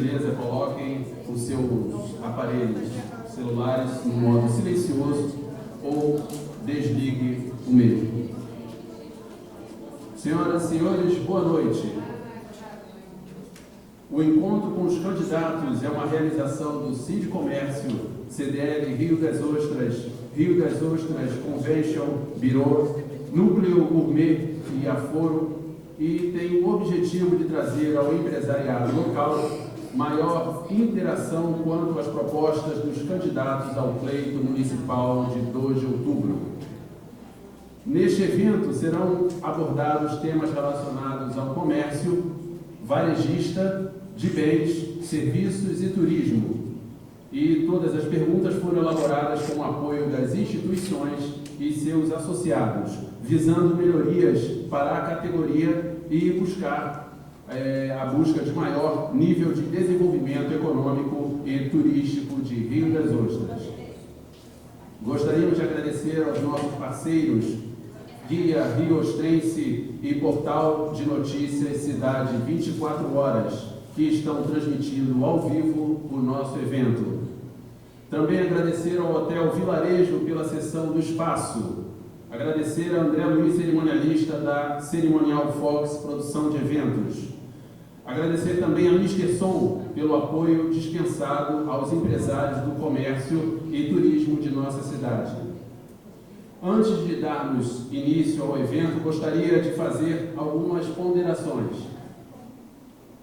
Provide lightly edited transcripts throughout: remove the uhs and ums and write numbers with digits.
gentileza, coloquem os seus aparelhos celulares no modo silencioso ou desligue o mesmo. Senhoras e senhores, boa noite. O encontro com os candidatos é uma realização do Sindicomércio, CDL Rio das Ostras Convention Bureau, Núcleo Gourmet e Aforo, e tem o objetivo de trazer ao empresariado local maior interação quanto às propostas dos candidatos ao pleito municipal de 2 de outubro. Neste evento serão abordados temas relacionados ao comércio varejista, de bens, serviços e turismo. E todas as perguntas foram elaboradas com o apoio das instituições e seus associados, visando melhorias para a categoria e buscar a busca de maior nível de desenvolvimento econômico e turístico de Rio das Ostras. Gostaríamos de agradecer aos nossos parceiros, Guia Rio Ostrense e Portal de Notícias Cidade 24 Horas, que estão transmitindo ao vivo o nosso evento. Também agradecer ao Hotel Vilarejo pela cessão do espaço. Agradecer a André Luiz, cerimonialista da Cerimonial Fox Produção de Eventos. Agradecer também a Mr. Som pelo apoio dispensado aos empresários do comércio e turismo de nossa cidade. Antes de darmos início ao evento, gostaria de fazer algumas ponderações.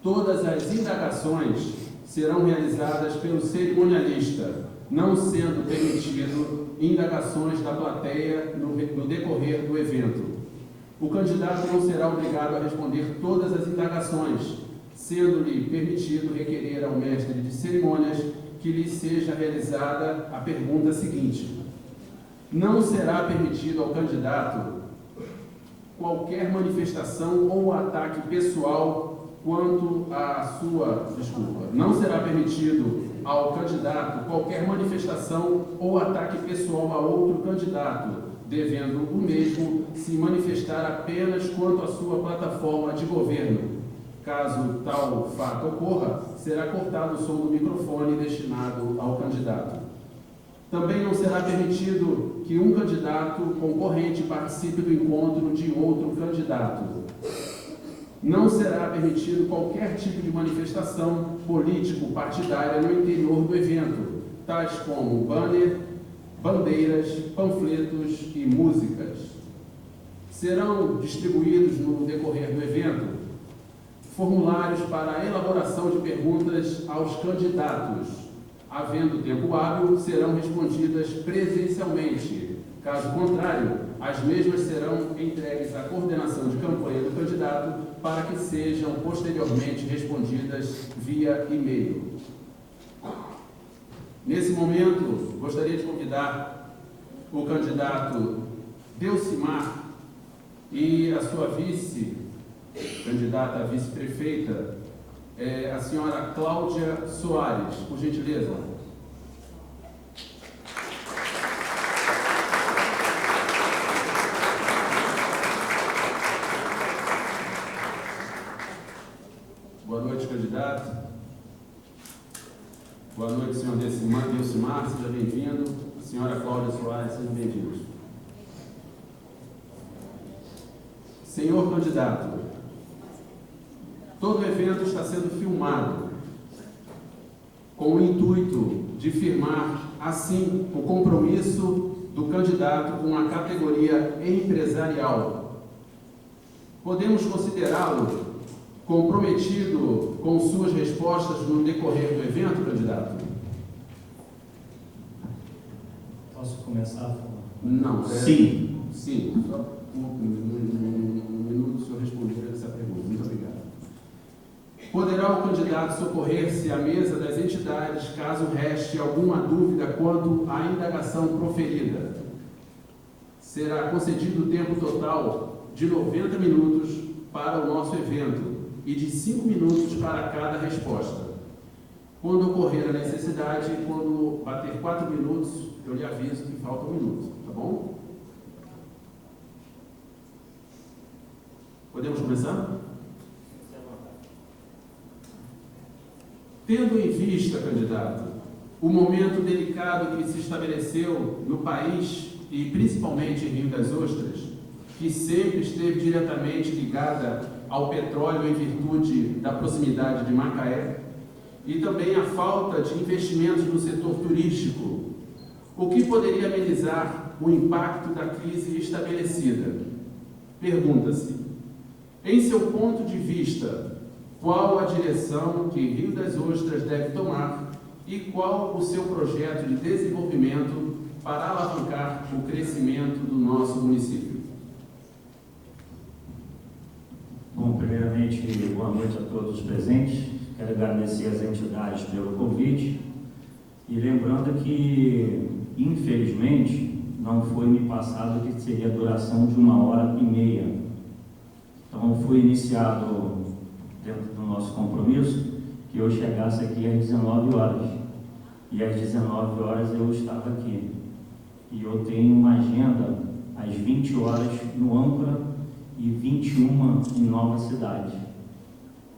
Todas as indagações serão realizadas pelo cerimonialista, não sendo permitido indagações da plateia no decorrer do evento. O candidato não será obrigado a responder todas as indagações, sendo-lhe permitido requerer ao mestre de cerimônias que lhe seja realizada a pergunta seguinte. Não será permitido ao candidato qualquer manifestação ou ataque pessoal quanto à sua... Não será permitido ao candidato qualquer manifestação ou ataque pessoal a outro candidato, devendo o mesmo se manifestar apenas quanto à sua plataforma de governo. Caso tal fato ocorra, será cortado o som do microfone destinado ao candidato. Também não será permitido que um candidato concorrente participe do encontro de outro candidato. Não será permitido qualquer tipo de manifestação político-partidária no interior do evento, tais como banner, bandeiras, panfletos e músicas. Serão distribuídos no decorrer do evento formulários para a elaboração de perguntas aos candidatos. Havendo tempo hábil, serão respondidas presencialmente. Caso contrário, as mesmas serão entregues à coordenação de campanha do candidato para que sejam posteriormente respondidas via e-mail. Nesse momento, gostaria de convidar o candidato Delcimar e a sua candidata a vice-prefeita, a senhora Cláudia Soares, por gentileza. Boa noite, candidato. Boa noite, senhor Delcimar, seja bem-vindo. Senhora Cláudia Soares, sejam bem-vindos. Senhor candidato, todo o evento está sendo filmado com o intuito de firmar, assim, o compromisso do candidato com a categoria empresarial. Podemos considerá-lo comprometido com suas respostas no decorrer do evento, candidato? Posso começar a falar? Não. Sim. Sim. Só um minuto o senhor responder essa pergunta. Muito obrigado. Poderá o candidato socorrer-se à mesa das entidades caso reste alguma dúvida quanto à indagação proferida. Será concedido o tempo total de 90 minutos para o nosso evento e de 5 minutos para cada resposta. Quando ocorrer a necessidade, quando bater 4 minutos, eu lhe aviso que falta 1 minuto, tá bom? Podemos começar? Tendo em vista, candidato, o momento delicado que se estabeleceu no país e principalmente em Rio das Ostras, que sempre esteve diretamente ligada ao petróleo em virtude da proximidade de Macaé, e também a falta de investimentos no setor turístico, o que poderia amenizar o impacto da crise estabelecida? Pergunta-se, em seu ponto de vista, qual a direção que Rio das Ostras deve tomar e qual o seu projeto de desenvolvimento para alavancar o crescimento do nosso município? Bom, primeiramente, boa noite a todos os presentes. Quero agradecer às entidades pelo convite e lembrando que, infelizmente, não foi me passado que seria a duração de 1h30. Então, foi iniciado, dentro do nosso compromisso, que eu chegasse aqui às 19 horas. E às 19 horas eu estava aqui. E eu tenho uma agenda às 20 horas no Âncora e 21 em Nova Cidade.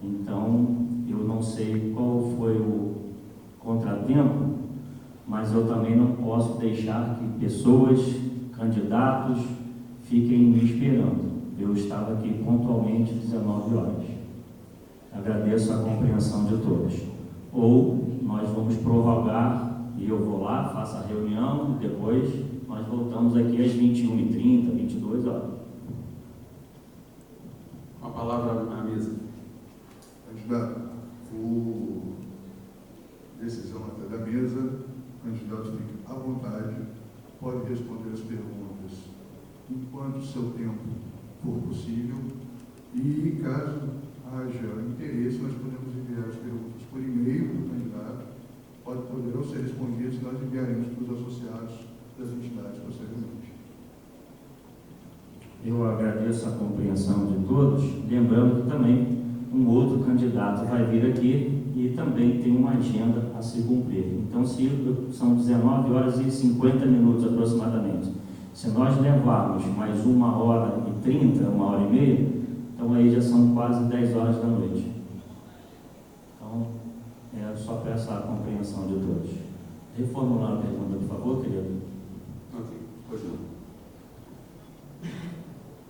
Então, eu não sei qual foi o contratempo, mas eu também não posso deixar que pessoas, candidatos, fiquem me esperando. Eu estava aqui pontualmente às 19 horas. Agradeço a compreensão de todos. Ou nós vamos prorrogar e eu vou lá, faço a reunião e depois nós voltamos aqui às 21h30, 22 horas. Com a palavra à mesa. Candidato, por decisão até da mesa, o candidato fique à vontade, pode responder as perguntas enquanto o seu tempo for possível e, caso haja interesse, nós podemos enviar as perguntas por e-mail para o candidato, poderão ser respondidas e nós enviaremos para os associados das entidades posteriormente. Eu agradeço a compreensão de todos, lembrando que também um outro candidato vai vir aqui e também tem uma agenda a se cumprir. Então, são 19 horas e 50 minutos aproximadamente. Se nós levarmos mais 1h30, 1h30, então aí já são quase 10 horas da noite. Então, eu só peço a compreensão de todos. Reformular a pergunta, por favor, querido. Ok, pois não.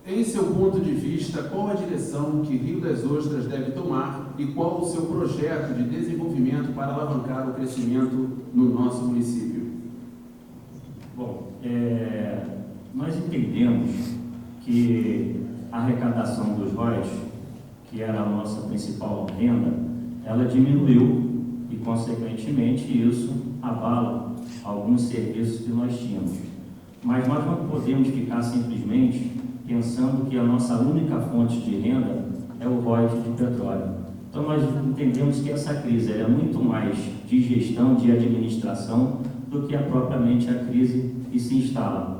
Em seu ponto de vista, qual a direção que Rio das Ostras deve tomar e qual o seu projeto de desenvolvimento para alavancar o crescimento no nosso município? Bom, nós entendemos que a arrecadação dos royalties, que era a nossa principal renda, ela diminuiu e, consequentemente, isso abala alguns serviços que nós tínhamos. Mas nós não podemos ficar simplesmente pensando que a nossa única fonte de renda é o royalties de petróleo. Então, nós entendemos que essa crise é muito mais de gestão, de administração, do que propriamente a crise que se instala.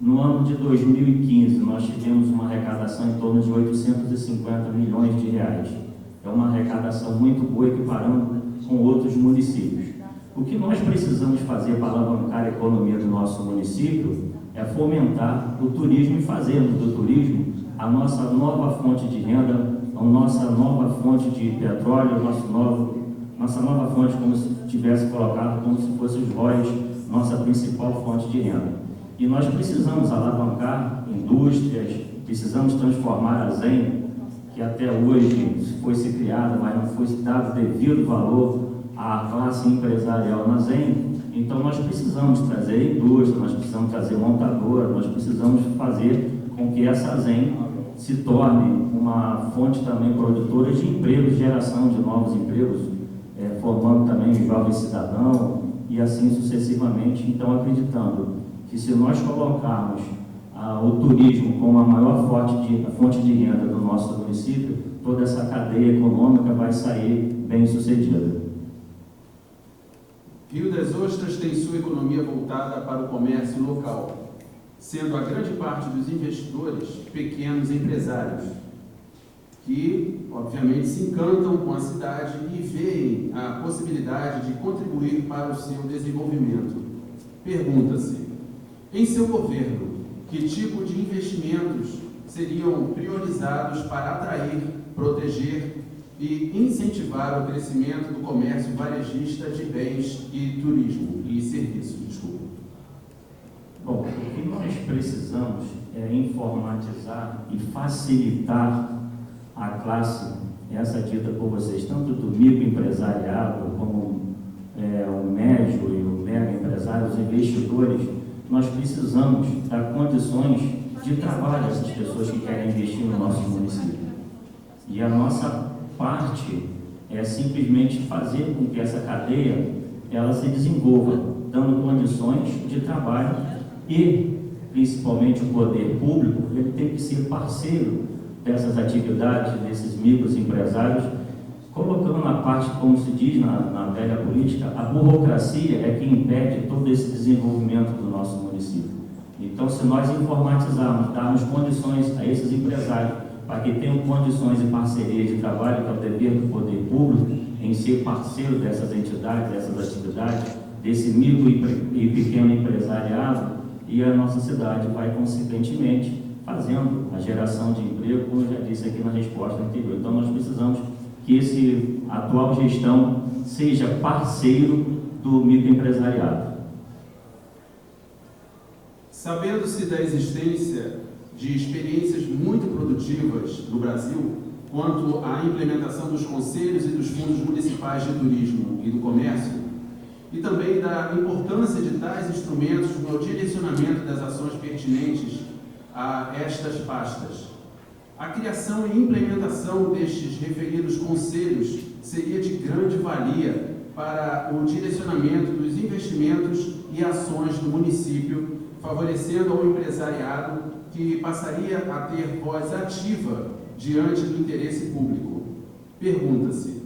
No ano de 2015, nós tivemos uma arrecadação em torno de 850 milhões de reais. É uma arrecadação muito boa, equiparando com outros municípios. O que nós precisamos fazer para alavancar a economia do nosso município é fomentar o turismo e fazermos do turismo a nossa nova fonte de renda, a nossa nova fonte de petróleo, nossa nova fonte, como se tivesse colocado, como se fosse os royalties, nossa principal fonte de renda. E nós precisamos alavancar indústrias, precisamos transformar a ZEM, que até hoje foi se criada, mas não foi dado devido valor à classe empresarial na ZEM. Então nós precisamos trazer indústria, nós precisamos trazer montadora, nós precisamos fazer com que essa ZEM se torne uma fonte também produtora de empregos, geração de novos empregos, formando também o jovem cidadão e assim sucessivamente. Então, acreditando que se nós colocarmos o turismo como a maior fonte de renda do nosso município, toda essa cadeia econômica vai sair bem sucedida. Rio das Ostras tem sua economia voltada para o comércio local, sendo a grande parte dos investidores pequenos empresários, que, obviamente, se encantam com a cidade e veem a possibilidade de contribuir para o seu desenvolvimento. Pergunta-se, em seu governo, que tipo de investimentos seriam priorizados para atrair, proteger e incentivar o crescimento do comércio varejista de bens e turismo e serviços. Desculpa. Bom, o que nós precisamos é informatizar e facilitar a classe, essa dita por vocês, tanto do microempresariado como o médio e o mega empresário, os investidores. Nós precisamos dar condições de trabalho a essas pessoas que querem investir no nosso município. E a nossa parte é simplesmente fazer com que essa cadeia ela se desenvolva, dando condições de trabalho e, principalmente, o poder público, ele tem que ser parceiro dessas atividades, desses microempresários, colocando na parte, como se diz na velha política, a burocracia é que impede todo esse desenvolvimento do nosso município. Então, se nós informatizarmos, darmos condições a esses empresários para que tenham condições e parceria de trabalho, que é o dever do poder público, em ser parceiro dessas entidades, dessas atividades, desse micro e pequeno empresariado, e a nossa cidade vai, consequentemente, fazendo a geração de emprego, como eu já disse aqui na resposta anterior. Então, nós precisamos que a atual gestão seja parceiro do microempresariado. Sabendo-se da existência de experiências muito produtivas no Brasil quanto à implementação dos conselhos e dos fundos municipais de turismo e do comércio, e também da importância de tais instrumentos no direcionamento das ações pertinentes a estas pastas, a criação e implementação destes referidos conselhos seria de grande valia para o direcionamento dos investimentos e ações do município, favorecendo ao empresariado que passaria a ter voz ativa diante do interesse público. Pergunta-se: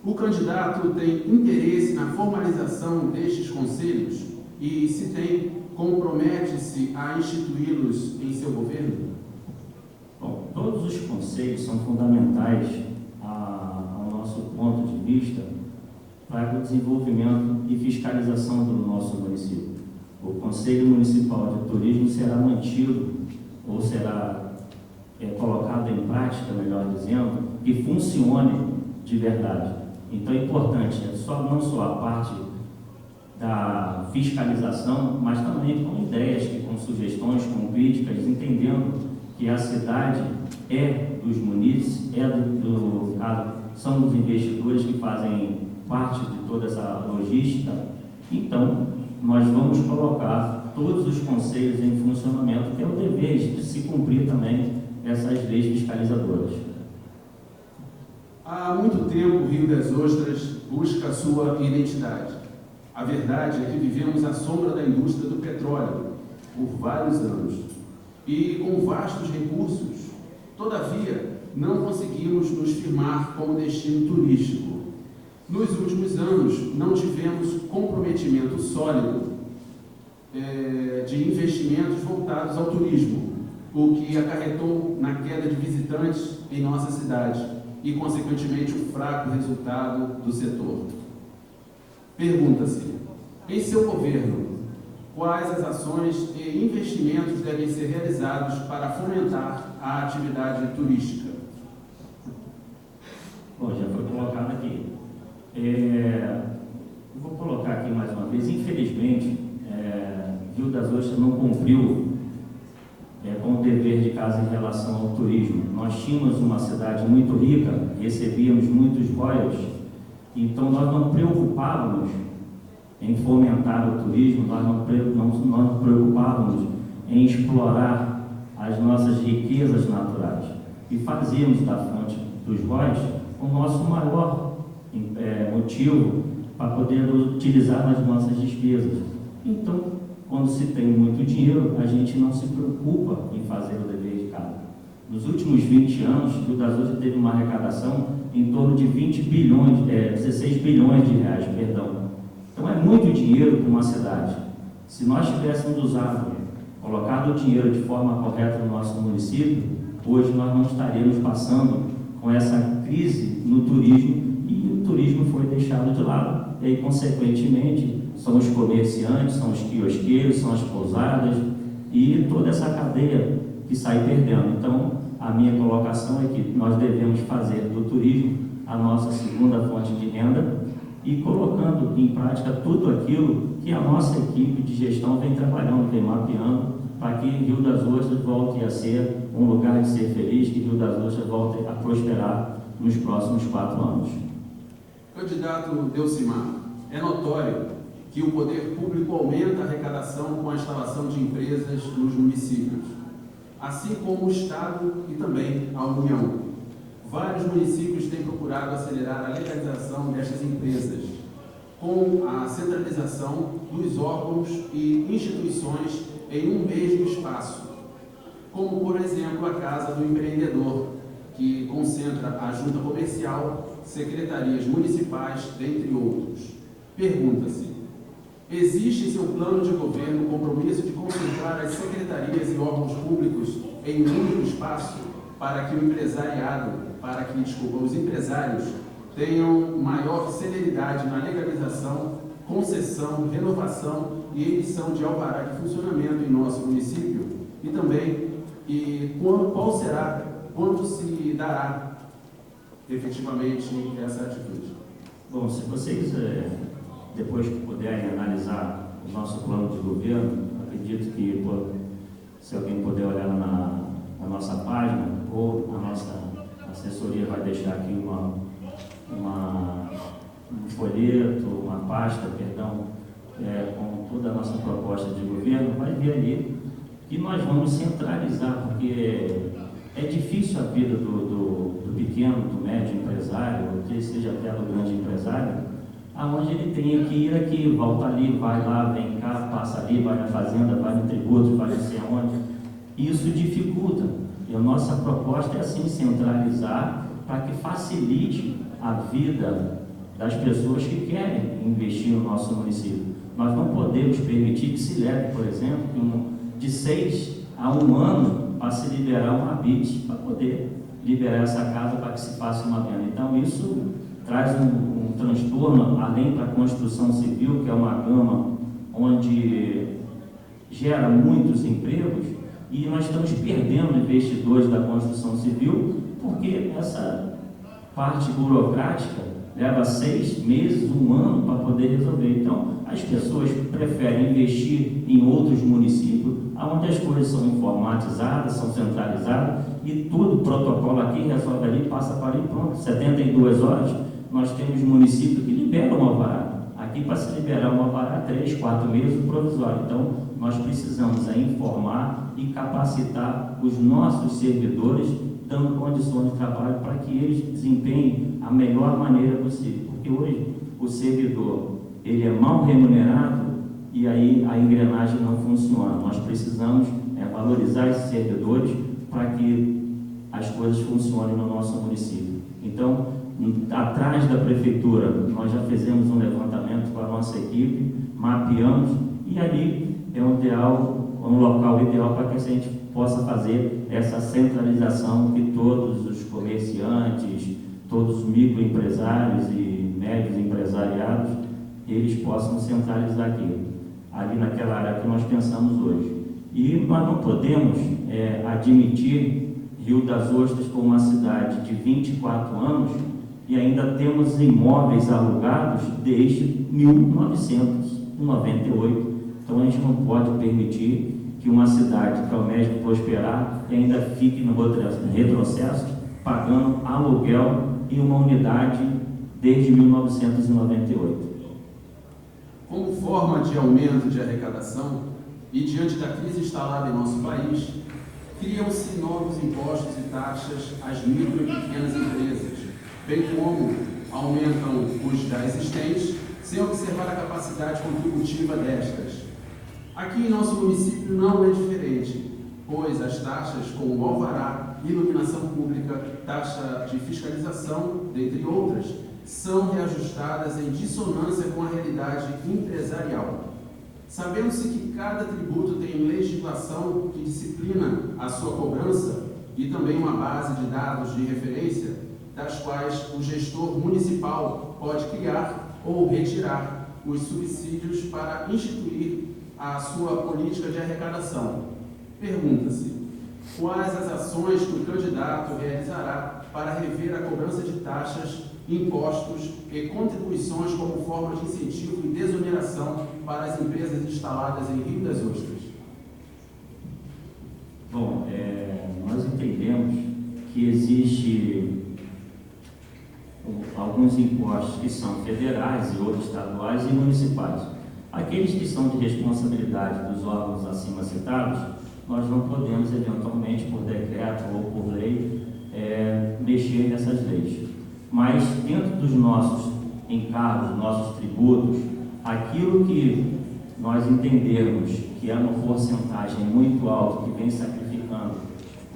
o candidato tem interesse na formalização destes conselhos e, se tem, compromete-se a instituí-los em seu governo? Bom, todos os conselhos são fundamentais ao nosso ponto de vista para o desenvolvimento e fiscalização do nosso município. O Conselho Municipal de Turismo será mantido, ou será colocado em prática, melhor dizendo, que funcione de verdade. Então é importante, não só a parte da fiscalização, mas também com ideias, com sugestões, com críticas, entendendo que a cidade é dos munícipes, são dos investidores que fazem parte de toda essa logística. Então, nós vamos colocar todos os conselhos em funcionamento, que é o dever de se cumprir também essas leis fiscalizadoras. Há muito tempo, o Rio das Ostras busca a sua identidade. A verdade é que vivemos à sombra da indústria do petróleo por vários anos e com vastos recursos. Todavia, não conseguimos nos firmar como destino turístico. Nos últimos anos, não tivemos comprometimento sólido de investimentos voltados ao turismo, o que acarretou na queda de visitantes em nossa cidade e, consequentemente, o fraco resultado do setor. Pergunta-se: em seu governo, quais as ações e investimentos devem ser realizados para fomentar a atividade turística? Bom, já foi colocado aqui. Vou colocar aqui mais uma vez. Infelizmente, Rio das Ostras não cumpriu com o dever de casa em relação ao turismo. Nós tínhamos uma cidade muito rica, recebíamos muitos royalties, então nós não preocupávamos em fomentar o turismo, nós não preocupávamos em explorar as nossas riquezas naturais e fazíamos da fonte dos royalties o nosso maior motivo para poder utilizar nas nossas despesas. Então, quando se tem muito dinheiro, a gente não se preocupa em fazer o dever de casa. Nos últimos 20 anos, o Rio das Ostras teve uma arrecadação em torno de 16 bilhões de reais, perdão. Então é muito dinheiro para uma cidade. Se nós tivéssemos colocado o dinheiro de forma correta no nosso município, hoje nós não estaríamos passando com essa crise no turismo, e o turismo foi deixado de lado. E aí, consequentemente, são os comerciantes, são os quiosqueiros, são as pousadas e toda essa cadeia que sai perdendo. Então, a minha colocação é que nós devemos fazer do turismo a nossa segunda fonte de renda e colocando em prática tudo aquilo que a nossa equipe de gestão vem trabalhando, vem mapeando, para que Rio das Ostras volte a ser um lugar de ser feliz, que Rio das Ostras volte a prosperar nos próximos 4 anos. Candidato Delcimar, é notório que o poder público aumenta a arrecadação com a instalação de empresas nos municípios, assim como o Estado e também a União. Vários municípios têm procurado acelerar a legalização destas empresas, com a centralização dos órgãos e instituições em um mesmo espaço, como, por exemplo, a Casa do Empreendedor, que concentra a Junta Comercial, secretarias municipais, dentre outros. Pergunta-se: existe em seu plano de governo o compromisso de concentrar as secretarias e órgãos públicos em um único espaço para que os empresários tenham maior celeridade na legalização, concessão, renovação e emissão de alvará de funcionamento em nosso município? E também, quando se dará efetivamente essa atitude? Bom, se vocês depois puderem analisar o nosso plano de governo, acredito que se alguém puder olhar na nossa página, ou a nossa assessoria vai deixar aqui um folheto, uma pasta, com toda a nossa proposta de governo, vai ver ali que nós vamos centralizar, porque é difícil a vida do pequeno, do médio empresário, ou que seja até do grande empresário, aonde ele tenha que ir aqui, volta ali, vai lá, vem cá, passa ali, vai na fazenda, vai no tributo, vai não sei aonde. Isso dificulta. E a nossa proposta é assim, centralizar para que facilite a vida das pessoas que querem investir no nosso município. Nós não podemos permitir que se leve, por exemplo, de 6 a 1 ano para se liberar um habite, para poder liberar essa casa para que se faça uma venda. Então, isso traz um transtorno, além da construção civil, que é uma gama onde gera muitos empregos, e nós estamos perdendo investidores da construção civil, porque essa parte burocrática leva 6 meses, 1 ano para poder resolver. Então, as pessoas preferem investir em outros municípios, onde as coisas são informatizadas, são centralizadas, e tudo, protocolo aqui, resolve ali, passa para ali, pronto. 72 horas, nós temos municípios que liberam o alvará. Aqui, para se liberar um alvará, 3, 4 meses, o provisório. Então, nós precisamos informar e capacitar os nossos servidores, dando condições de trabalho para que eles desempenhem a melhor maneira possível. Porque hoje, o servidor, ele é mal remunerado e aí a engrenagem não funciona. Nós precisamos valorizar esses servidores para que as coisas funcionem no nosso município. Então, atrás da prefeitura, nós já fizemos um levantamento com a nossa equipe, mapeamos, e ali é um local ideal para que a gente possa fazer essa centralização, que todos os comerciantes, todos os microempresários e médios empresariados, eles possam centralizar aqui, ali naquela área que nós pensamos hoje. E nós não podemos admitir Rio das Ostras como uma cidade de 24 anos e ainda temos imóveis alugados desde 1998. Então a gente não pode permitir que uma cidade que almeja prosperar e ainda fique no retrocesso, pagando aluguel em uma unidade desde 1998. Como forma de aumento de arrecadação e diante da crise instalada em nosso país, criam-se novos impostos e taxas às micro e pequenas empresas, bem como aumentam os já existentes, sem observar a capacidade contributiva destas. Aqui em nosso município não é diferente, pois as taxas como alvará, iluminação pública, taxa de fiscalização, dentre outras, são reajustadas em dissonância com a realidade empresarial. Sabendo-se que cada tributo tem legislação que disciplina a sua cobrança e também uma base de dados de referência, das quais o gestor municipal pode criar ou retirar os subsídios para instituir a sua política de arrecadação. Pergunta-se: quais as ações que o candidato realizará para rever a cobrança de taxas impostos e contribuições como forma de incentivo e desoneração para as empresas instaladas em Rio das Ostras? Bom, nós entendemos que existe alguns impostos que são federais e outros estaduais e municipais. Aqueles que são de responsabilidade dos órgãos acima citados, nós não podemos, eventualmente, por decreto ou por lei, mexer nessas leis. Mas, dentro dos nossos encargos, nossos tributos, aquilo que nós entendermos que é uma porcentagem muito alta que vem sacrificando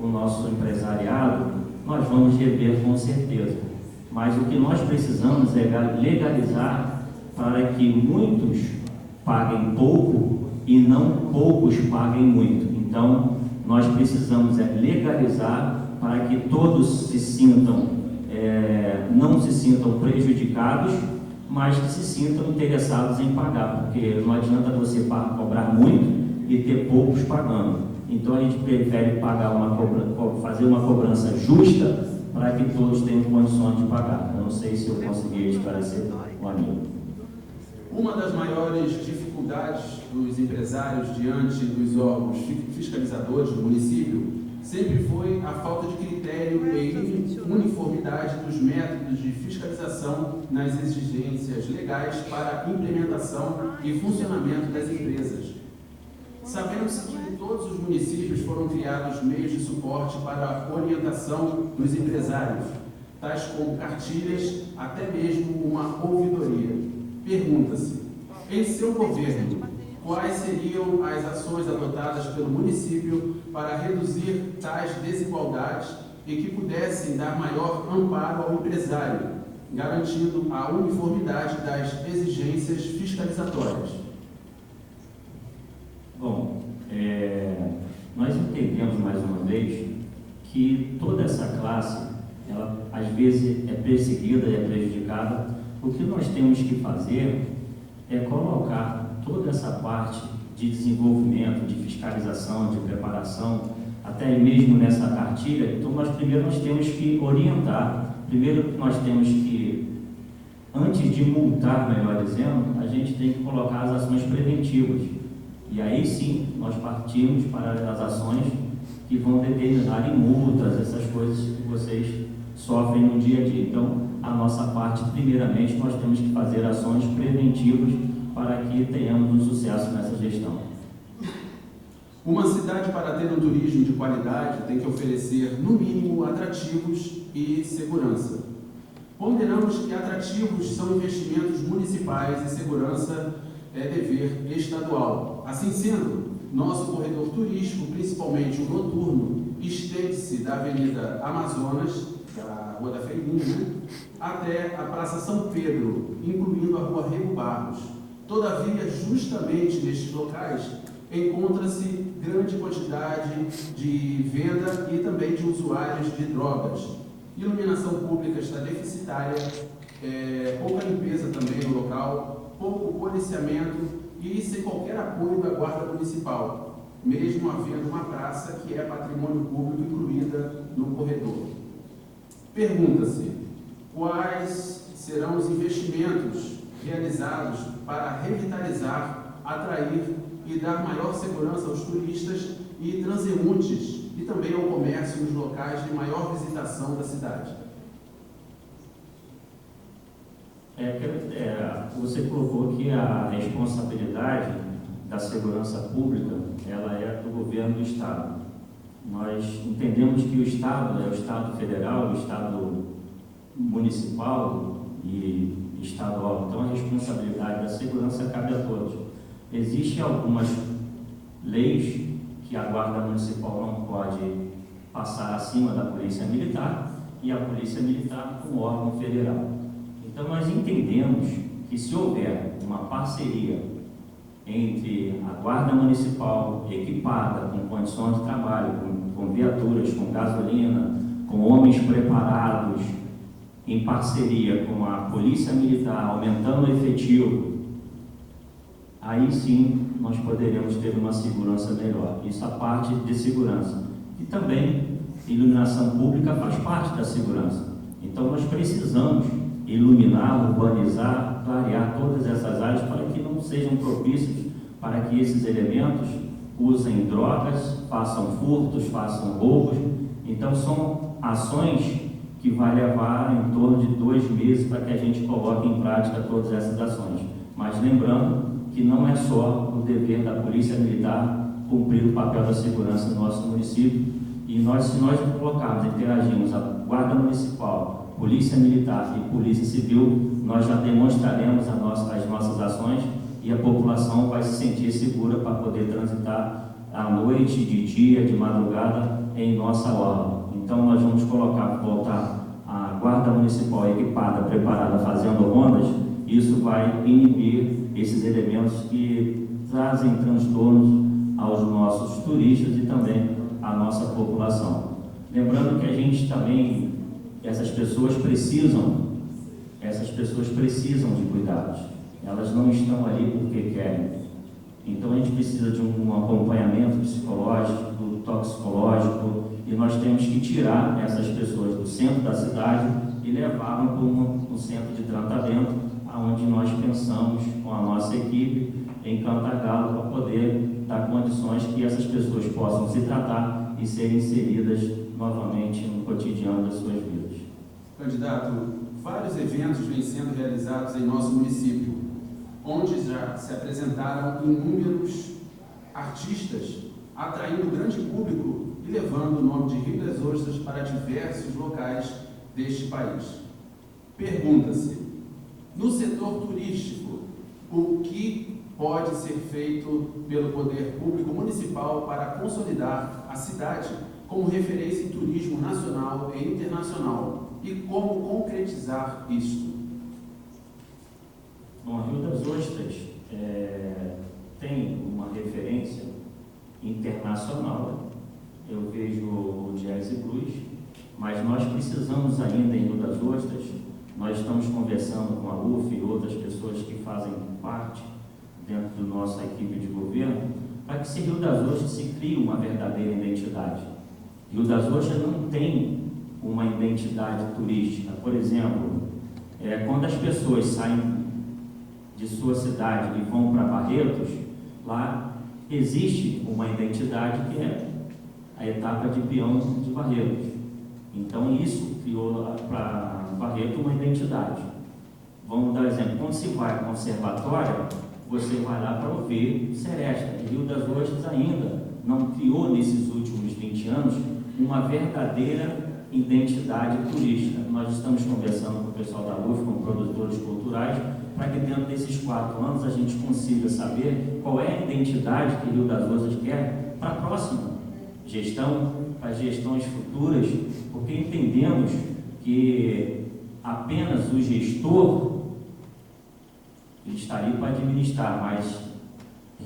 o nosso empresariado, nós vamos rever com certeza. Mas o que nós precisamos é legalizar para que muitos paguem pouco e não poucos paguem muito. Então, nós precisamos legalizar para que todos se sintam, não se sintam prejudicados, mas que se sintam interessados em pagar, porque não adianta você cobrar muito e ter poucos pagando. Então, a gente prefere fazer uma cobrança justa para que todos tenham condições de pagar. Eu não sei se eu consegui esclarecer o amigo. Uma das maiores dificuldades dos empresários diante dos órgãos fiscalizadores do município sempre foi a falta de critério e uniformidade dos métodos de fiscalização nas exigências legais para a implementação e funcionamento das empresas. Sabemos que em todos os municípios foram criados meios de suporte para a orientação dos empresários, tais como cartilhas, até mesmo uma ouvidoria. Pergunta-se, em seu governo, quais seriam as ações adotadas pelo município para reduzir tais desigualdades e que pudessem dar maior amparo ao empresário, garantindo a uniformidade das exigências fiscalizatórias? Bom, nós entendemos mais uma vez que toda essa classe, ela às vezes é perseguida e é prejudicada. O que nós temos que fazer é colocar toda essa parte de desenvolvimento, de fiscalização, de preparação, até mesmo nessa cartilha. Então, nós temos que orientar. Primeiro, nós temos que, antes de multar, melhor dizendo, a gente tem que colocar as ações preventivas. E aí sim, nós partimos para as ações que vão determinar em multas, essas coisas que vocês sofrem no dia a dia. Então, a nossa parte, primeiramente, nós temos que fazer ações preventivas para que tenhamos um sucesso nessa gestão. Uma cidade, para ter um turismo de qualidade, tem que oferecer, no mínimo, atrativos e segurança. Ponderamos que atrativos são investimentos municipais e segurança é dever estadual. Assim sendo, nosso corredor turístico, principalmente o noturno, estende-se da Avenida Amazonas, da Rua da Feirinha, até a Praça São Pedro, incluindo a Rua Rego Barros. Todavia, justamente nestes locais, encontra-se grande quantidade de venda e também de usuários de drogas. Iluminação pública está deficitária, pouca limpeza também no local, pouco policiamento e sem qualquer apoio da Guarda Municipal, mesmo havendo uma praça que é patrimônio público incluída no corredor. Pergunta-se, quais serão os investimentos realizados para revitalizar, atrair e dar maior segurança aos turistas e transeuntes e também ao comércio nos locais de maior visitação da cidade? Você colocou que a responsabilidade da segurança pública ela é do governo do Estado. Nós entendemos que o Estado é o Estado federal, o Estado municipal e estadual. Então, a responsabilidade da segurança cabe a todos. Existem algumas leis que a Guarda Municipal não pode passar acima da Polícia Militar e a Polícia Militar como órgão federal. Então, nós entendemos que se houver uma parceria entre a Guarda Municipal equipada com condições de trabalho, com viaturas, com gasolina, com homens preparados, em parceria com a Polícia Militar, aumentando o efetivo, aí sim nós poderemos ter uma segurança melhor. Isso a parte de segurança. E também, iluminação pública faz parte da segurança. Então nós precisamos iluminar, urbanizar, clarear todas essas áreas para que não sejam propícios para que esses elementos usem drogas, façam furtos, façam roubos. Então são ações que vai levar em torno de 2 meses para que a gente coloque em prática todas essas ações. Mas lembrando que não é só o dever da Polícia Militar cumprir o papel da segurança no nosso município, e se nós colocarmos, interagirmos a Guarda Municipal, Polícia Militar e Polícia Civil, nós já demonstraremos as nossas ações e a população vai se sentir segura para poder transitar à noite, de dia, de madrugada em nossa orla. Então nós vamos voltar a Guarda Municipal equipada, preparada, fazendo rondas. Isso vai inibir esses elementos que trazem transtornos aos nossos turistas e também à nossa população. Lembrando que a gente também, essas pessoas precisam de cuidados. Elas não estão ali porque querem. Então a gente precisa de um acompanhamento psicológico, toxicológico, e nós temos que tirar essas pessoas do centro da cidade e levá-las para um centro de tratamento, onde nós pensamos com a nossa equipe em Cantagalo para poder dar condições que essas pessoas possam se tratar e serem inseridas novamente no cotidiano das suas vidas. Candidato, vários eventos vêm sendo realizados em nosso município, onde já se apresentaram inúmeros artistas, atraindo grande público e levando o nome de Rio das Ostras para diversos locais deste país. Pergunta-se, no setor turístico, o que pode ser feito pelo poder público municipal para consolidar a cidade como referência em turismo nacional e internacional, e como concretizar isto? Bom, Rio das Ostras tem uma referência internacional. Eu vejo o jazz e blues, mas nós precisamos ainda em Rio das Ostras. Nós estamos conversando com a UF e outras pessoas que fazem parte dentro da nossa equipe de governo, para que Rio das Ostras se crie uma verdadeira identidade. Rio das Ostras não tem uma identidade turística. Por exemplo, quando as pessoas saem de sua cidade e vão para Barretos, lá existe uma identidade que é a etapa de peão de Barretos. Então isso criou para Barretos uma identidade. Vamos dar um exemplo, quando se vai ao conservatório, você vai lá para ouvir seresta. Rio das Ostras ainda não criou nesses últimos 20 anos uma verdadeira identidade turística. Nós estamos conversando com o pessoal da UF, com produtores culturais, para que dentro desses 4 anos a gente consiga saber qual é a identidade que Rio das Ostras quer para a próxima gestão, para as gestões futuras, porque entendemos que apenas o gestor ele está ali para administrar, mas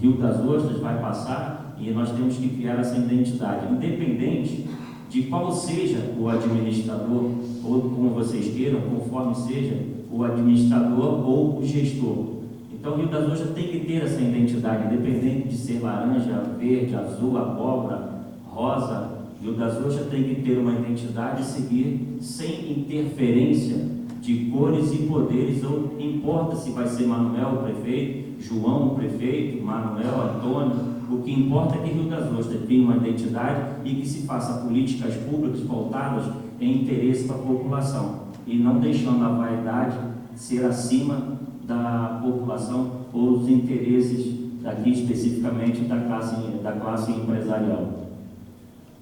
Rio das Ostras vai passar e nós temos que criar essa identidade, independente de qual seja o administrador, ou como vocês queiram, conforme seja o administrador ou o gestor. Então, Rio das Ostras tem que ter essa identidade, independente de ser laranja, verde, azul, abóbora, rosa. Rio das Ostras tem que ter uma identidade e seguir sem interferência de cores e poderes, ou importa se vai ser Manuel o prefeito, João o prefeito, Manuel, Antônio. O que importa é que Rio das Ostras tenha uma identidade e que se faça políticas públicas voltadas em interesse para a população, e não deixando a vaidade ser acima da população ou dos interesses daqui especificamente da classe empresarial.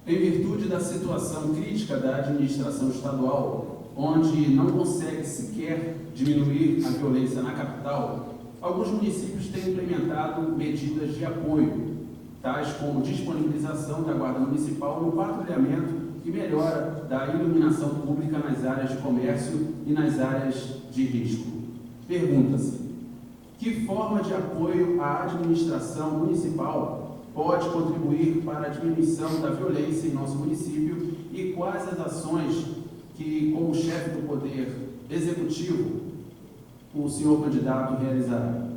Em virtude da situação crítica da administração estadual, onde não consegue sequer diminuir a violência na capital, alguns municípios têm implementado medidas de apoio, tais como disponibilização da Guarda Municipal no patrulhamento e melhora da iluminação pública nas áreas de comércio e nas áreas de risco. Pergunta-se, que forma de apoio à administração municipal pode contribuir para a diminuição da violência em nosso município e quais as ações que, como chefe do Poder Executivo, o senhor candidato realizará?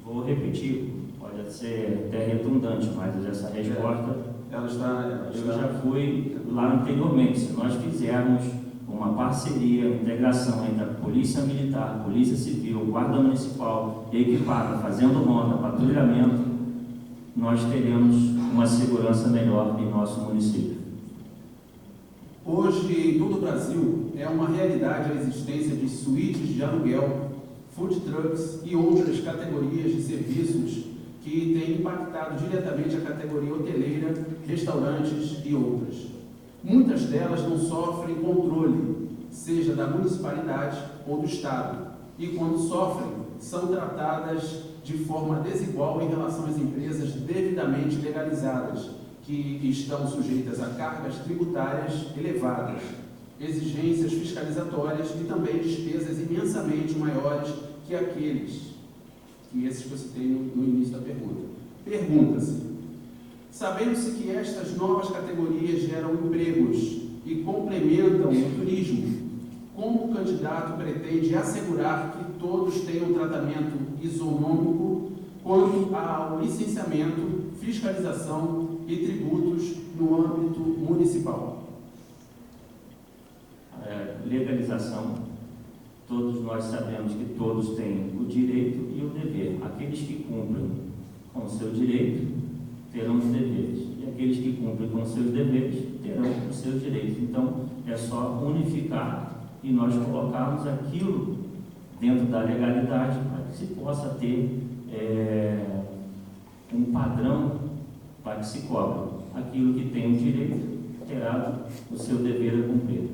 Vou repetir, pode ser até redundante, mas essa resposta, eu já fui lá anteriormente. Se nós fizermos uma parceria, uma integração entre a Polícia Militar, Polícia Civil, Guarda Municipal, equipada, fazendo ronda, patrulhamento, nós teremos uma segurança melhor em nosso município. Hoje, em todo o Brasil, é uma realidade a existência de suítes de aluguel, food trucks e outras categorias de serviços que têm impactado diretamente a categoria hoteleira, restaurantes e outras. Muitas delas não sofrem controle, seja da municipalidade ou do Estado, e quando sofrem, são tratadas de forma desigual em relação às empresas devidamente legalizadas, que estão sujeitas a cargas tributárias elevadas, exigências fiscalizatórias e também despesas imensamente maiores que esses que eu citei no início da pergunta. Pergunta-se, sabendo-se que estas novas categorias geram empregos e complementam o turismo, como o candidato pretende assegurar que todos tenham tratamento isonômico quanto ao licenciamento, fiscalização e tributos no âmbito municipal? Legalização, todos nós sabemos que todos têm o direito e o dever. Aqueles que cumprem com o seu direito terão os deveres, e aqueles que cumprem com os seus deveres terão os seus direitos. Então, é só unificar e nós colocarmos aquilo dentro da legalidade para que se possa ter um padrão para que se cobre. Aquilo que tem o direito terá o seu dever a cumprir.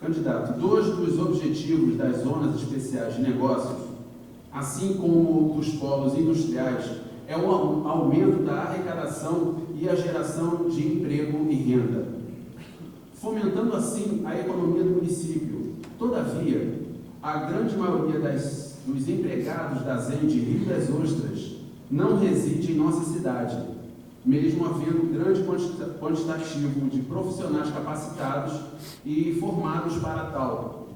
Candidato, dois dos objetivos das zonas especiais de negócios, assim como dos polos industriais, é o aumento da arrecadação e a geração de emprego e renda, fomentando assim a economia do município. Todavia, a grande maioria dos empregados da ZEM de Rio das Ostras não reside em nossa cidade, mesmo havendo grande quantitativo de profissionais capacitados e formados para tal.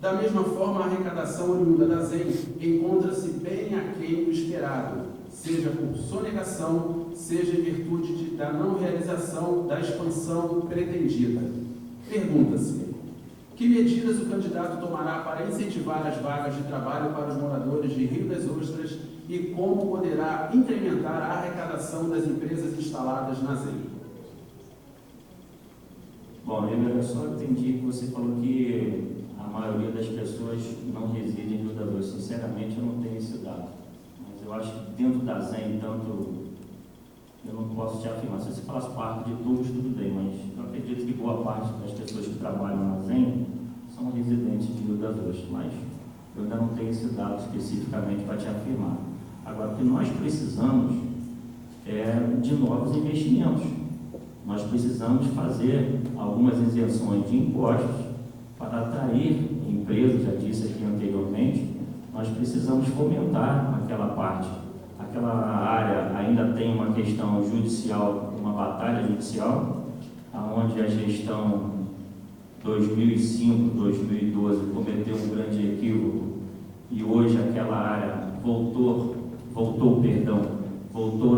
Da mesma forma, a arrecadação oriunda da ZEM encontra-se bem aquém do esperado, seja por sonegação, seja em virtude da não realização da expansão pretendida. Pergunta-se, que medidas o candidato tomará para incentivar as vagas de trabalho para os moradores de Rio das Ostras e como poderá incrementar a arrecadação das empresas instaladas na ZEM? Bom, eu só entendi que você falou que a maioria das pessoas não reside em Rio das Ostras. Sinceramente, eu não tenho esse dado. Mas eu acho que dentro da ZEM, eu não posso te afirmar. Se você faz parte de todos, tudo bem, mas eu acredito que boa parte das pessoas que trabalham na ZEM são residentes de Rio das Ostras, mas eu ainda não tenho esse dado especificamente para te afirmar. Agora, o que nós precisamos é de novos investimentos. Nós precisamos fazer algumas isenções de impostos para atrair empresas, já disse aqui anteriormente. Nós precisamos fomentar aquela parte. Aquela área ainda tem uma questão judicial, uma batalha judicial, onde a gestão 2005, 2012 cometeu um grande equívoco e hoje aquela área voltou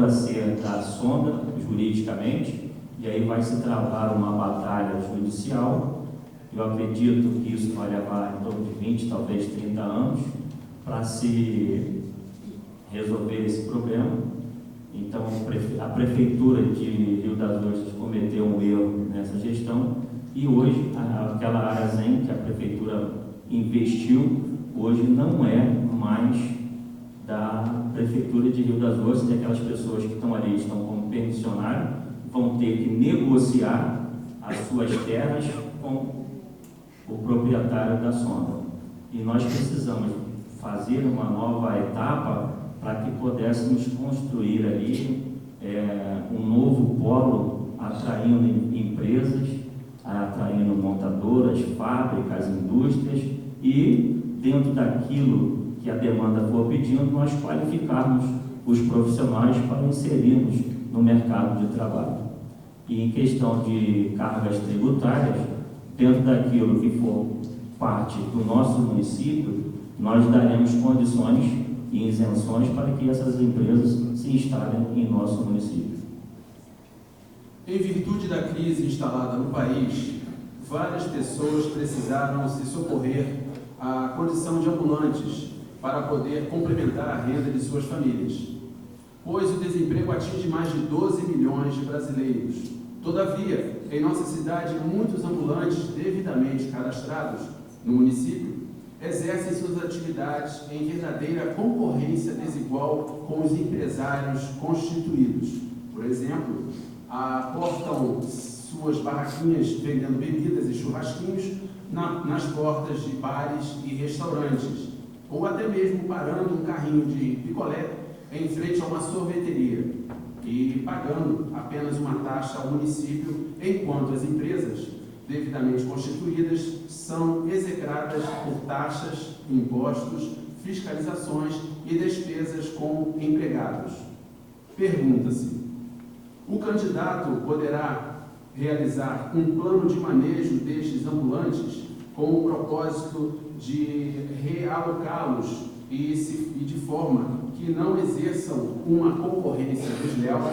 a ser da sonda juridicamente, e aí vai se travar uma batalha judicial. Eu acredito que isso vai levar em torno de 20, talvez 30 anos para se resolver esse problema. Então, a Prefeitura de Rio das Ostras cometeu um erro nessa gestão e hoje aquela área ZEM que a Prefeitura investiu, hoje não é mais da Prefeitura de Rio das Ostras, e aquelas pessoas que estão ali, estão como permissionários, vão ter que negociar as suas terras com o proprietário da sonda. E nós precisamos fazer uma nova etapa para que pudéssemos construir ali um novo polo, atraindo empresas, atraindo montadoras, fábricas, indústrias, e dentro daquilo que a demanda for pedindo, nós qualificarmos os profissionais para inserirmos no mercado de trabalho. E em questão de cargas tributárias, dentro daquilo que for parte do nosso município, nós daremos condições e isenções para que essas empresas se se instalem em nosso município. Em virtude da crise instalada no país, várias pessoas precisaram se socorrer à condição de ambulantes para poder complementar a renda de suas famílias, pois o desemprego atinge mais de 12 milhões de brasileiros. Todavia, em nossa cidade, muitos ambulantes devidamente cadastrados no município exercem suas atividades em verdadeira concorrência desigual com os empresários constituídos. Por exemplo, aportam suas barraquinhas vendendo bebidas e churrasquinhos nas portas de bares e restaurantes, ou até mesmo parando um carrinho de picolé em frente a uma sorveteria e pagando apenas uma taxa ao município, enquanto as empresas devidamente constituídas são execradas por taxas, impostos, fiscalizações e despesas com empregados. Pergunta-se: o candidato poderá realizar um plano de manejo destes ambulantes com o propósito de realocá-los e de forma que não exerçam uma concorrência desleal?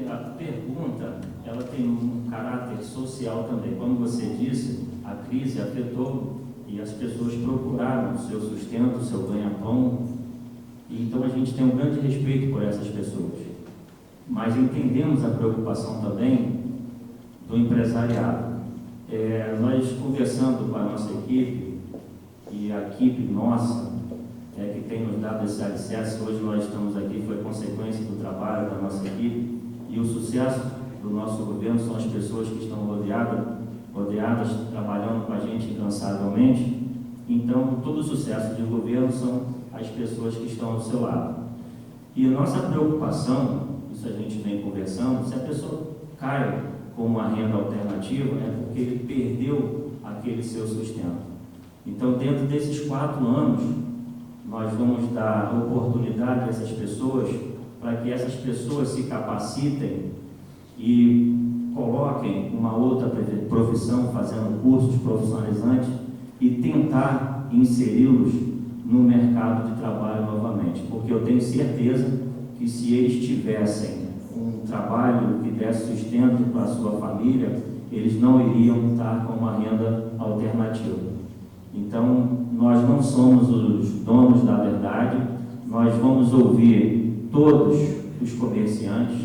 A pergunta, ela tem um caráter social também. Como você disse, a crise afetou e as pessoas procuraram o seu sustento, o seu ganha-pão. Então a gente tem um grande respeito por essas pessoas. Mas entendemos a preocupação também do empresariado. Nós conversando com a nossa equipe, e a equipe nossa que tem nos dado esse alicerce, hoje nós estamos aqui, foi consequência do trabalho da nossa equipe, e o sucesso do nosso governo são as pessoas que estão rodeadas, trabalhando com a gente incansavelmente. Então, todo o sucesso de governo são as pessoas que estão ao seu lado. E a nossa preocupação, isso a gente vem conversando, se a pessoa cai com uma renda alternativa, é porque ele perdeu aquele seu sustento. Então, dentro desses 4 anos, nós vamos dar oportunidade a essas pessoas para que essas pessoas se capacitem e coloquem uma outra profissão, fazendo cursos profissionalizantes e tentar inseri-los no mercado de trabalho novamente, porque eu tenho certeza que se eles tivessem um trabalho que desse sustento para a sua família, eles não iriam estar com uma renda alternativa. Então, nós não somos os donos da verdade, nós vamos ouvir todos os comerciantes,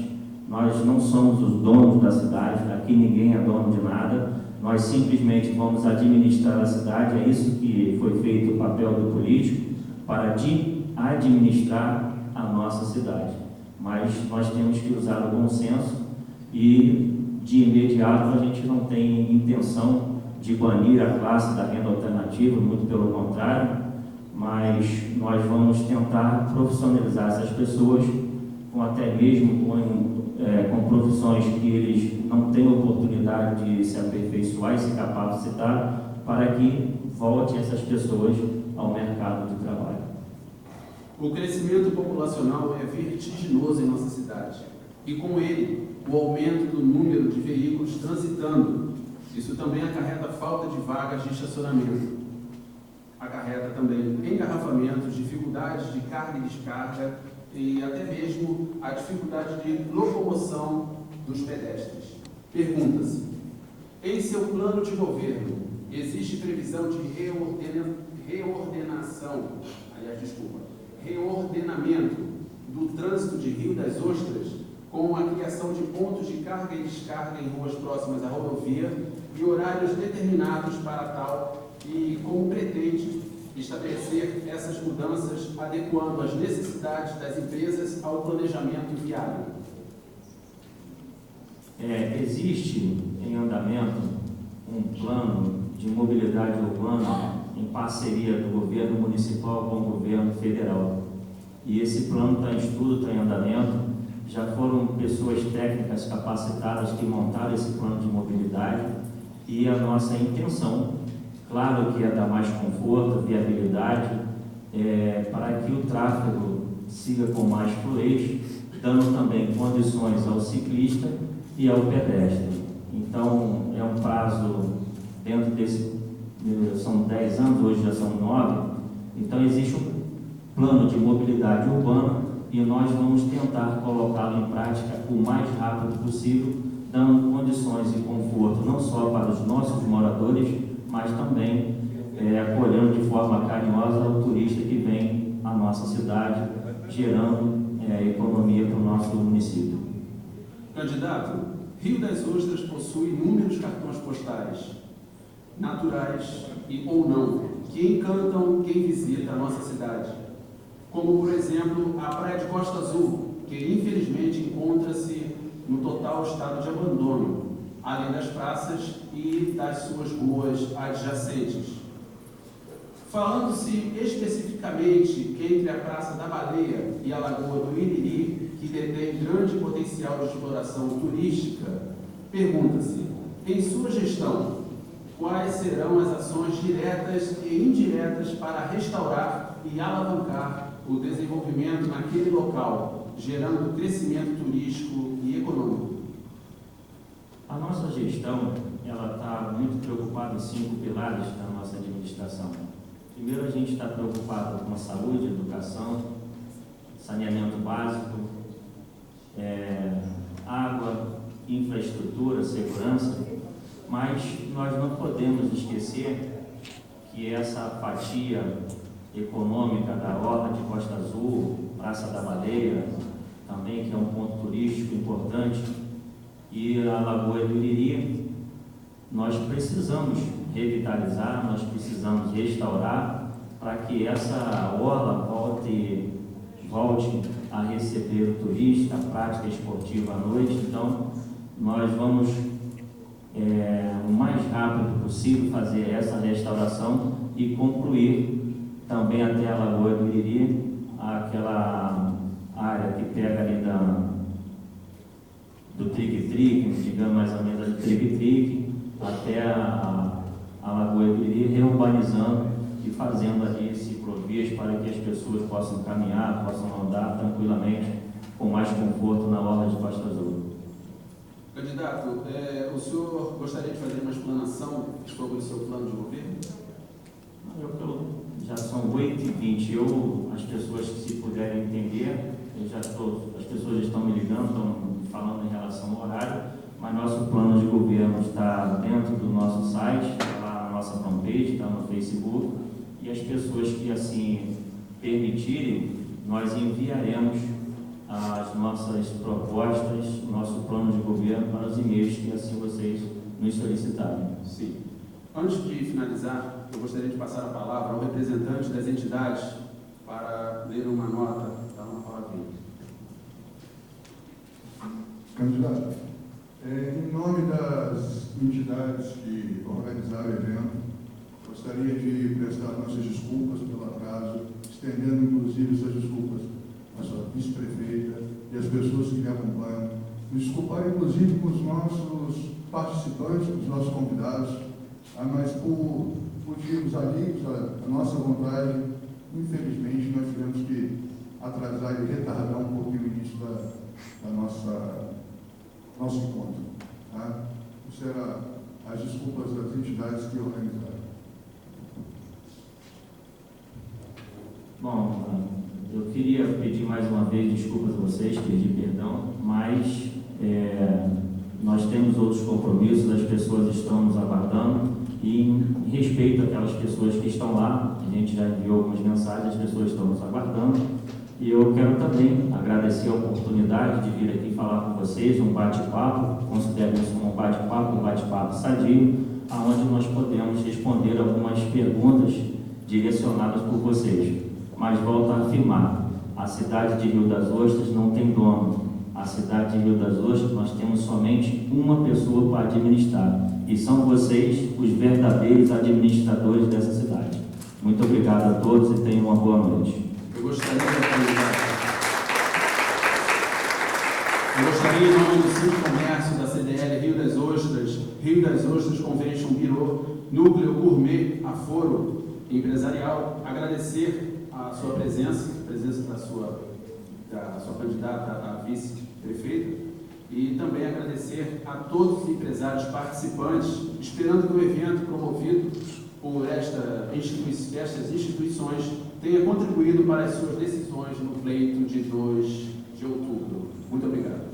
nós não somos os donos da cidade, aqui ninguém é dono de nada, nós simplesmente vamos administrar a cidade, é isso que foi feito o papel do político, para administrar a nossa cidade. Mas nós temos que usar o bom senso e, de imediato, a gente não tem intenção de banir a classe da renda alternativa, muito pelo contrário, mas nós vamos tentar profissionalizar essas pessoas, com até mesmo com profissões que eles não têm oportunidade de se aperfeiçoar e se capacitar, para que voltem essas pessoas ao mercado de trabalho. O crescimento populacional é vertiginoso em nossa cidade, e com ele o aumento do número de veículos transitando. Isso também acarreta falta de vagas de estacionamento, acarreta também engarrafamentos, dificuldades de carga e descarga e até mesmo a dificuldade de locomoção dos pedestres. Pergunta-se: em seu plano de governo existe previsão de reordenamento do trânsito de Rio das Ostras, com a criação de pontos de carga e descarga em ruas próximas à rodovia e horários determinados para tal, e como pretende estabelecer essas mudanças, adequando as necessidades das empresas ao planejamento viário? Existe em andamento um plano de mobilidade urbana em parceria do governo municipal com o governo federal. E esse plano está em estudo, está em andamento. Já foram pessoas técnicas capacitadas que montaram esse plano de mobilidade, e a nossa intenção, claro que é dar mais conforto, viabilidade, para que o tráfego siga com mais fluidez, dando também condições ao ciclista e ao pedestre. Então, é um prazo dentro desse, são 10 anos, hoje já são 9, Então existe um plano de mobilidade urbana e nós vamos tentar colocá-lo em prática o mais rápido possível, dando condições e conforto não só para os nossos moradores, mas também acolhendo de forma carinhosa o turista que vem à nossa cidade, gerando economia para o nosso município. Candidato, Rio das Ostras possui inúmeros cartões postais, naturais e ou não, que encantam quem visita a nossa cidade, como, por exemplo, a Praia de Costa Azul, que infelizmente encontra-se no total estado de abandono, além das praças e das suas ruas adjacentes. Falando-se especificamente entre a Praça da Baleia e a Lagoa do Iriri, que detém grande potencial de exploração turística, pergunta-se, em sua gestão, quais serão as ações diretas e indiretas para restaurar e alavancar o desenvolvimento naquele local, gerando crescimento turístico e econômico? A nossa gestão, ela está muito preocupada em 5 pilares da nossa administração. Primeiro, a gente está preocupado com a saúde, educação, saneamento básico, água, infraestrutura, segurança, mas nós não podemos esquecer que essa fatia econômica da Orla de Costa Azul, Praça da Baleia, também, que é um ponto turístico importante, e a Lagoa do Iriri, nós precisamos revitalizar, nós precisamos restaurar para que essa orla volte a receber o turista, a prática esportiva à noite. Então, nós vamos, o mais rápido possível, fazer essa restauração e concluir também até a Lagoa do Iriri, aquela área que pega ali do Trique-Trique, digamos mais ou menos do Trique-Trique, até a Lagoa do Iriri, reurbanizando e fazendo ali ciclovias para que as pessoas possam caminhar, possam andar tranquilamente, com mais conforto na Orla de Costa Azul. Candidato, o senhor gostaria de fazer uma explanação sobre o seu plano de governo? Já são 8h20, as pessoas que se puderem entender, as pessoas já estão me ligando, estão falando em relação ao horário, mas nosso plano de governo está dentro do nosso site, está lá na nossa fanpage, está no Facebook, e as pessoas que assim permitirem, nós enviaremos as nossas propostas, nosso plano de governo para os e-mails que assim vocês nos solicitarem. Sim. Antes de finalizar, eu gostaria de passar a palavra ao representante das entidades para ler uma nota, dar uma palavrinha. Candidato, em nome das entidades que organizaram o evento, gostaria de prestar nossas desculpas pelo atraso, estendendo inclusive essas desculpas à sua vice-prefeita e às pessoas que me acompanham. Me desculpar inclusive com os nossos participantes, os nossos convidados, mas por motivos alheios à nossa vontade, infelizmente nós tivemos que atrasar e retardar um pouquinho o início da nosso encontro. Tá? Isso era as desculpas das entidades que organizaram. Bom, eu queria pedir mais uma vez desculpas a vocês, pedir perdão, mas nós temos outros compromissos, as pessoas estão nos aguardando e em respeito àquelas pessoas que estão lá, a gente já enviou algumas mensagens, as pessoas estão nos aguardando. E eu quero também agradecer a oportunidade de vir aqui falar com vocês, um bate-papo, considero isso como um bate-papo sadio, onde nós podemos responder algumas perguntas direcionadas por vocês. Mas volto a afirmar, a cidade de Rio das Ostras não tem dono. A cidade de Rio das Ostras nós temos somente uma pessoa para administrar, e são vocês os verdadeiros administradores dessa cidade. Muito obrigado a todos e tenham uma boa noite. Eu gostaria, em nome do Centro de Comércio da CDL Rio das Ostras Convention Bureau, Núcleo Gourmet Aforo Empresarial, agradecer a sua presença, a presença da sua candidata a vice-prefeita, e também agradecer a todos os empresários participantes, esperando que o evento promovido por estas instituições tenha contribuído para as suas decisões no pleito de 2 de outubro. Muito obrigado.